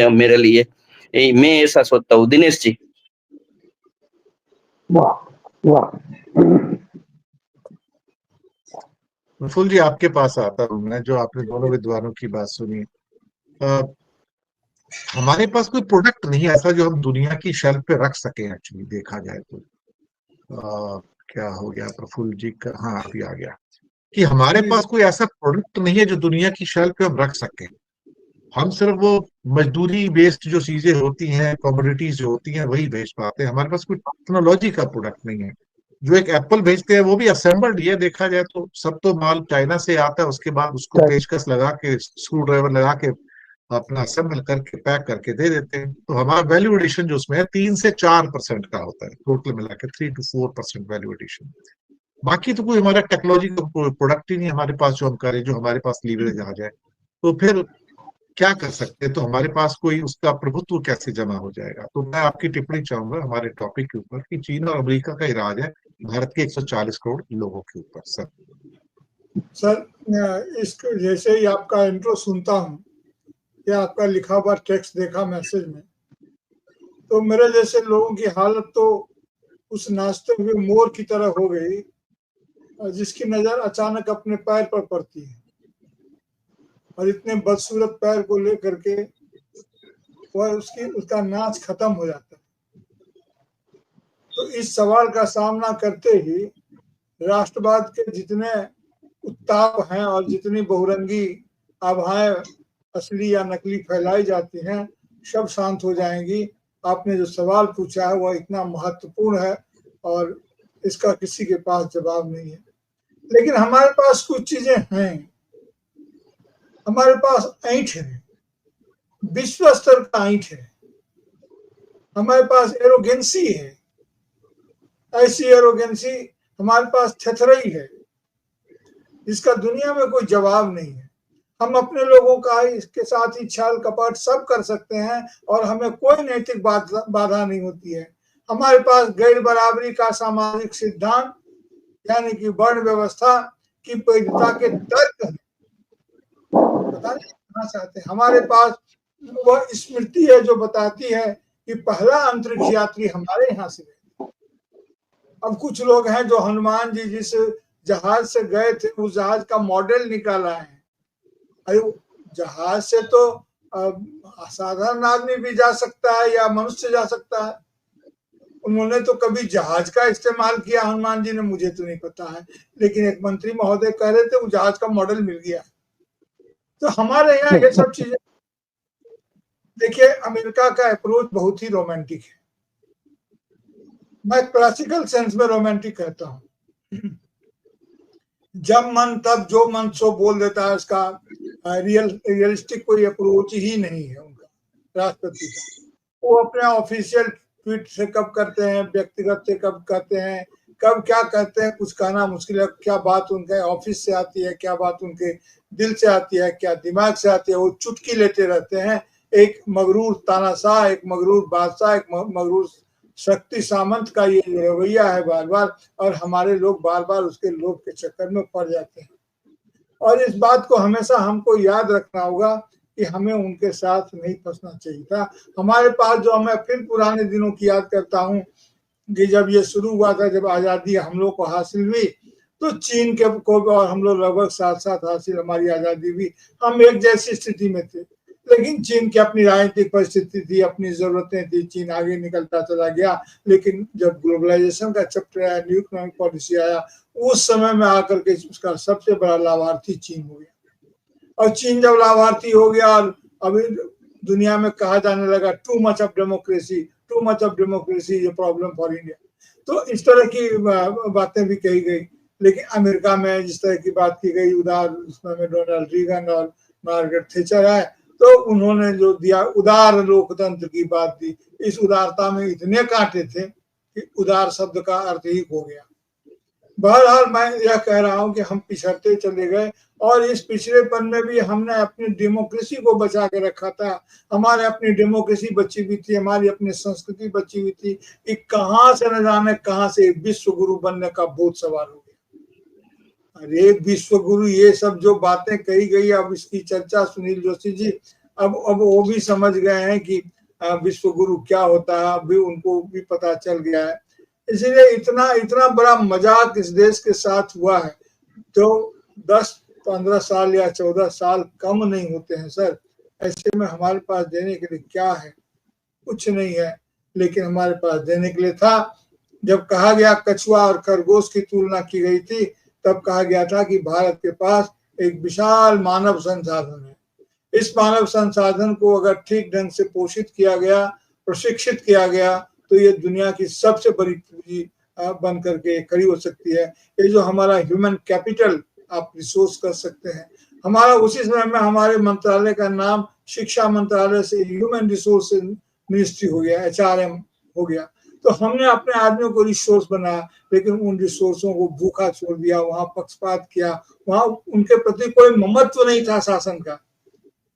मेरे लिए। मैं ऐसा सोचता हूँ। दिनेश जी। वाह वाह। प्रफुल्ल जी, आपके पास आता हूँ मैं, जो आपने दोनों विद्वानों की बात सुनी। हमारे पास कोई प्रोडक्ट नहीं है ऐसा जो हम दुनिया की शेल्फ पे रख सके। एक्चुअली देखा जाए तो क्या हो गया प्रफुल्ल जी का, हाँ अभी आ गया, कि हमारे पास कोई ऐसा प्रोडक्ट नहीं है जो दुनिया की शेल्फ पे हम रख सकें। हम सिर्फ वो मजदूरी बेस्ड जो चीजें होती हैं, कमोडिटीज जो होती हैं, वही बेच पाते हैं। हमारे पास कोई टेक्नोलॉजी का प्रोडक्ट नहीं है। जो एक एप्पल भेजते हैं वो भी असेंबल्ड ही है, देखा जाए तो सब तो माल चाइना से आता है, उसके बाद उसको पेचकस लगा के, स्क्रू ड्राइवर लगा के अपना असेंबल करके पैक करके दे देते हैं। तो हमारा वैल्यू एडिशन जो उसमें है 3 से 4% का होता है, टोटल मिला के 3 to 4% वैल्यू एडिशन। बाकी तो कोई हमारा टेक्नोलॉजी का प्रोडक्ट ही नहीं हमारे पास जो हम करें, जो हमारे पास लीवरेज आ जाए। तो फिर क्या कर सकते हैं? तो हमारे पास कोई उसका प्रभुत्व कैसे जमा हो जाएगा? तो मैं आपकी टिप्पणी चाहूंगा हमारे टॉपिक के ऊपर कि चीन और अमेरिका का ही राज है भारत के 140 करोड़ लोगों के ऊपर। सर इसको जैसे ही आपका इंट्रो सुनता हूँ या आपका लिखा हुआ टेक्स्ट देखा मैसेज में, तो मेरे जैसे लोगों की हालत तो उस नाचते हुए मोर की तरह हो गई जिसकी नजर अचानक अपने पैर पर पड़ती है, और इतने बदसूरत पैर को लेकर के वह उसका नाच खत्म हो जाता है। तो इस सवाल का सामना करते ही राष्ट्रवाद के जितने उत्ताप हैं और जितनी बहुरंगी आभाएं असली या नकली फैलाई जाती हैं, सब शांत हो जाएंगी। आपने जो सवाल पूछा है वह इतना महत्वपूर्ण है और इसका किसी के पास जवाब नहीं है। लेकिन हमारे पास कुछ चीजें हैं। हमारे पास ऐंठ है, विश्व स्तर का ऐंठ है। हमारे पास एरोगेंसी है, ऐसी एरोगेंसी हमारे पास थेथरई है जिसका दुनिया में कोई जवाब नहीं है। हम अपने लोगों का इसके साथ ही छल कपट सब कर सकते हैं और हमें कोई नैतिक बाधा नहीं होती है। हमारे पास गैर बराबरी का सामाजिक सिद्धांत यानी कि वर्ण व्यवस्था की वैधता के तर्क है। पता नहीं कहना चाहते हैं। हमारे पास वह स्मृति है जो बताती है कि पहला अंतरिक्ष यात्री हमारे यहाँ से गए। अब कुछ लोग हैं जो हनुमान जी जिस जहाज से गए थे उस जहाज का मॉडल निकाला है। अरे जहाज से तो साधारण आदमी भी जा सकता है या मनुष्य जा सकता है। उन्होंने तो कभी जहाज का इस्तेमाल किया हनुमान जी ने, मुझे तो नहीं पता है, लेकिन एक मंत्री महोदय कह रहे थे वो जहाज का मॉडल मिल गया। तो हमारे यहाँ ये सब चीजें, देखिए अमेरिका का अप्रोच बहुत ही रोमांटिक है। मैं क्लासिकल सेंस में रोमांटिक कहता हूँ। जब मन तब जो मन सो बोल देता है, उसका रियलिस्टिक कोई अप्रोच ही नहीं है उनका राष्ट्रपति का। वो अपने ऑफिशियल ट्वीट से कब करते हैं, व्यक्तिगत से कब करते हैं, कब क्या कहते हैं, कुछ कहना मुश्किल है। क्या बात उनके ऑफिस से आती है, क्या बात उनके दिल से आती है, क्या दिमाग से आती है, वो चुटकी लेते रहते हैं। एक मगरूर तानाशाह, एक मगरूर बादशाह, एक मगरूर शक्ति सामंत का ये रवैया है बार बार, और हमारे लोग बार बार उसके लोभ के चक्कर में पड़ जाते हैं। और इस बात को हमेशा हमको याद रखना होगा कि हमें उनके साथ नहीं फंसना चाहिए था। हमारे पास जो, मैं फिर पुराने दिनों की याद करता हूँ कि जब ये शुरू हुआ था, जब आज़ादी हम लोग को हासिल हुई, तो चीन के को और हम लोग लगभग साथ साथ हासिल हमारी आज़ादी हुई। हम एक जैसी स्थिति में थे, लेकिन चीन की अपनी राजनीतिक परिस्थिति थी, अपनी जरूरतें थी, चीन आगे निकलता चला गया। लेकिन जब ग्लोबलाइजेशन का चैप्टर आया, न्यू इकोनॉमिक पॉलिसी आया, उस समय में आकर के उसका सबसे बड़ा लाभार्थी चीन हो गया। और चीन जब लाभार्थी हो गया और अभी दुनिया में कहा जाने लगा too much of democracy, too much of democracy is a problem for India, तो इस तरह की बातें भी कही गई। लेकिन अमेरिका में जिस तरह की बात की गई, उदार उसमें डोनाल्ड रीगन और मार्गरेट थैचर आए, तो उन्होंने जो दिया उदार लोकतंत्र की बात दी। इस उदारता में इतने कांटे थे कि उदार शब्द का अर्थ ही खो गया। बहरहाल मैं यह कह रहा हूं कि हम पिछड़ते चले गए, और इस पिछड़ेपन में भी हमने अपनी डेमोक्रेसी को बचा के रखा था। हमारे अपनी डेमोक्रेसी बची हुई थी, हमारी अपनी संस्कृति बची हुई थी। कि कहाँ से न जाने कहाँ से विश्व गुरु बनने का भूत सवार हो गया। अरे विश्व गुरु, ये सब जो बातें कही गई, अब इसकी चर्चा सुनील जोशी जी अब वो भी समझ गए हैं कि विश्व गुरु क्या होता है, अभी उनको भी पता चल गया है। इसलिए इतना इतना बड़ा मजाक इस देश के साथ हुआ है, तो 10-15 साल या 14 साल कम नहीं होते हैं सर। ऐसे में हमारे पास देने के लिए क्या है? कुछ नहीं है, लेकिन हमारे पास देने के लिए था। जब कहा गया कछुआ और खरगोश की तुलना की गई थी, तब कहा गया था कि भारत के पास एक विशाल मानव संसाधन है। इस मानव संसाधन को अगर ठीक ढंग से पोषित किया गया, प्रशिक्षित किया गया, तो ये दुनिया की सबसे बड़ी पूंजी बन करके खड़ी हो सकती है। ये जो हमारा ह्यूमन कैपिटल आप रिसोर्स कर सकते हैं, हमारा उसी समय में हमारे मंत्रालय का नाम शिक्षा मंत्रालय से ह्यूमन रिसोर्स मिनिस्ट्री हो गया, HRM हो गया। तो हमने अपने आदमियों को रिसोर्स बनाया, लेकिन उन रिसोर्सों को भूखा छोड़ दिया, वहां पक्षपात किया, वहां उनके प्रति कोई ममत्व नहीं था शासन का।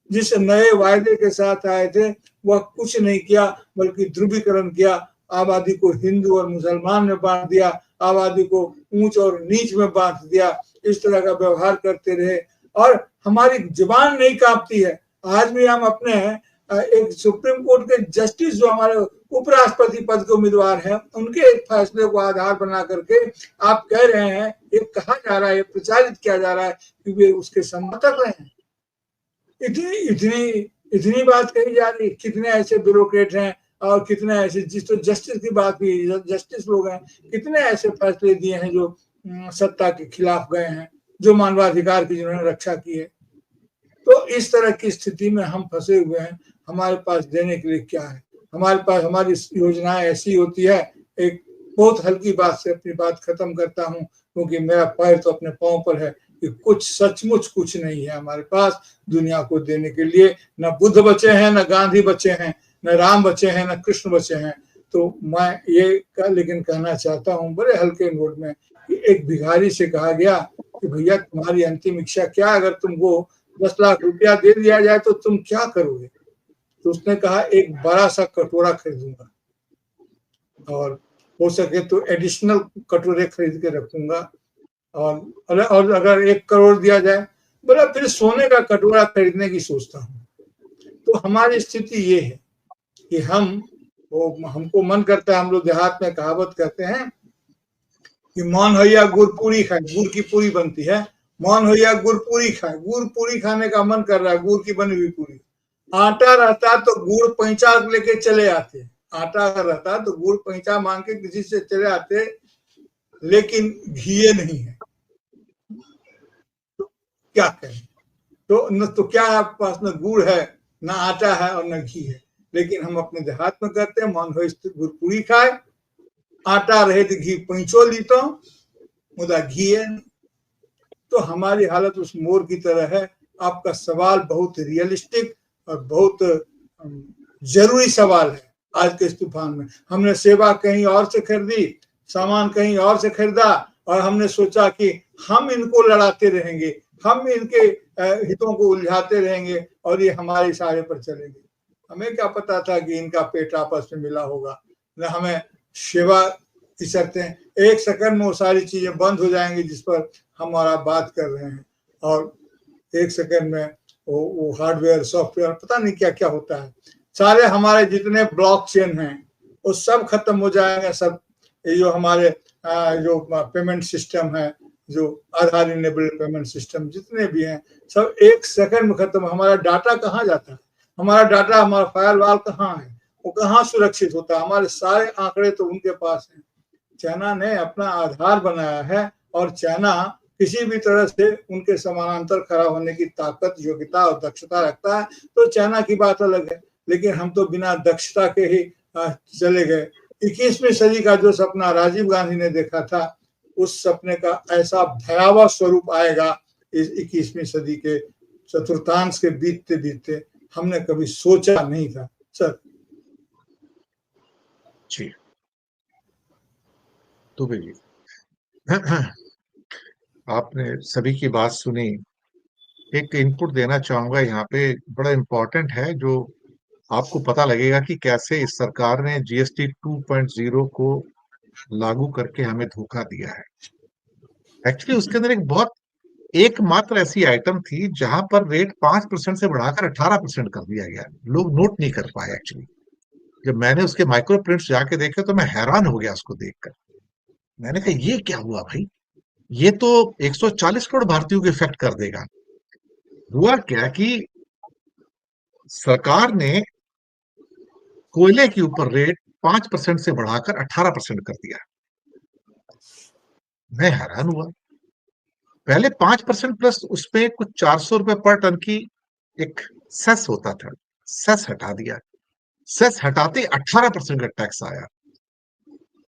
जिस नए वायदे के साथ आए थे वह कुछ नहीं किया, बल्कि ध्रुवीकरण किया, आबादी को हिंदू और मुसलमान में बांट दिया, आबादी को ऊंच और नीच में बांट दिया। इस तरह का व्यवहार करते रहे और हमारी जुबान नहीं कांपती है। आज भी हम अपने एक सुप्रीम कोर्ट के जस्टिस जो हमारे उपराष्ट्रपति पद के उम्मीदवार हैं, उनके एक फैसले को आधार बना करके आप कह रहे हैं, ये कहा जा रहा है, प्रचारित किया जा रहा है कि वे उसके समर्थक रहे हैं। इतनी इतनी इतनी बात कही जा रही। कितने ऐसे ब्यूरोक्रेट हैं और कितने ऐसे, जिस तो जस्टिस की बात भी, जस्टिस लोग हैं, कितने ऐसे फैसले दिए हैं जो सत्ता के खिलाफ गए हैं, जो मानवाधिकार की जिन्होंने रक्षा की है। तो इस तरह की स्थिति में हम फंसे हुए हैं। हमारे पास देने के लिए क्या है? हमारे पास हमारी योजनाएं ऐसी होती है। एक बहुत हल्की बात से अपनी बात खत्म करता हूं, क्योंकि मेरा पैर तो अपने पांव पर है कि कुछ सचमुच कुछ नहीं है हमारे पास दुनिया को देने के लिए। न बुद्ध बचे हैं, न गांधी बचे हैं, न राम बचे हैं, न कृष्ण बचे हैं। तो मैं ये लेकिन कहना चाहता हूं बड़े हल्के नोट में कि एक भिखारी से कहा गया कि भैया तुम्हारी अंतिम इच्छा क्या? अगर तुमको 10 लाख रुपया दे दिया जाए तो तुम क्या करोगे? तो उसने कहा एक बड़ा सा कटोरा खरीदूंगा, और हो सके तो एडिशनल कटोरे खरीद के रखूंगा, और अगर 1 करोड़ दिया जाए, बोला फिर सोने का कटोरा खरीदने की सोचता हूँ। तो हमारी स्थिति ये है कि हमको मन करता है, हम लोग देहात में कहावत कहते हैं कि मौन हो या गुड़ पूरी खाए, गुड़ की पूरी बनती है, मौन हो या गुड़ पूरी खाए, गुड़ पूरी खाने का मन कर रहा है, गुड़ की बनी हुई पूरी। आटा रहता तो गुड़ पैंचा लेके चले आते, आटा अगर रहता तो गुड़ पैंचा मांग के किसी से चले आते, लेकिन घी नहीं है, तो क्या करें? तो क्या आपके पास? न गुड़ है, न आटा है और न घी है। लेकिन हम अपने देहात में करते हैं, मन हो गुड़ पूरी खाए, आटा रहे तो घी पैंचो लीतो, मुदा घी है। तो हमारी हालत उस मोर की तरह है। आपका सवाल बहुत रियलिस्टिक और बहुत जरूरी सवाल है। आज के इस तूफान में हमने सेवा कहीं और से खरीदी, सामान कहीं और से खरीदा, और हमने सोचा कि हम इनको लड़ाते रहेंगे, हम इनके हितों को उलझाते रहेंगे और ये हमारे इशारे पर चलेंगे। हमें क्या पता था कि इनका पेट आपस में मिला होगा। न हमें सेवा की शर्तें, 1 सेकंड में वो सारी चीजें बंद हो जाएंगी जिस पर हमारा बात कर रहे हैं, और 1 सेकंड में वो हार्डवेयर सॉफ्टवेयर पता नहीं क्या क्या होता है। सारे हमारे जितने ब्लॉकचेन हैं वो सब खत्म हो जाएंगे। सब ये जो हमारे जो पेमेंट सिस्टम है, जो आधार इनेबल्ड पेमेंट सिस्टम जितने भी हैं, सब 1 सेकंड में खत्म। हमारा डाटा कहाँ जाता है? हमारा डाटा, हमारा फायरवॉल कहाँ है? वो कहाँ सुरक्षित होता है? हमारे सारे आंकड़े तो उनके पास हैं। चाइना ने अपना आधार बनाया है, और चाइना किसी भी तरह से उनके समानांतर खड़ा होने की ताकत, योग्यता और दक्षता रखता है, तो चाइना की बात अलग है। लेकिन हम तो बिना दक्षता के ही चले गए। 21वीं सदी का जो सपना राजीव गांधी ने देखा था, उस सपने का ऐसा भयावह स्वरूप आएगा इस 21वीं सदी के चतुर्थांश के बीतते बीतते, हमने कभी सोचा नहीं था सर। जी तो भी आपने सभी की बात सुनी। एक इनपुट देना चाहूंगा यहाँ पे, बड़ा इम्पोर्टेंट है, जो आपको पता लगेगा कि कैसे इस सरकार ने GST 2.0 को लागू करके हमें धोखा दिया है। एक्चुअली उसके अंदर एक बहुत एकमात्र ऐसी आइटम थी जहां पर रेट 5% से बढ़ाकर 18% कर दिया गया। लोग नोट नहीं कर पाए एक्चुअली। जब मैंने उसके माइक्रो प्रिंट्स जाके देखे तो मैं हैरान हो गया उसको देखकर। मैंने कहा ये क्या हुआ भाई, ये तो 140 करोड़ भारतीयों को इफेक्ट कर देगा। हुआ क्या कि सरकार ने कोयले के ऊपर रेट 5% से बढ़ाकर 18% कर दिया। मैं हैरान हुआ। पहले 5% प्लस उसपे कुछ 400 रुपए पर टन की एक सेस होता था, सेस हटा दिया। सेस हटाते 18% का टैक्स आया।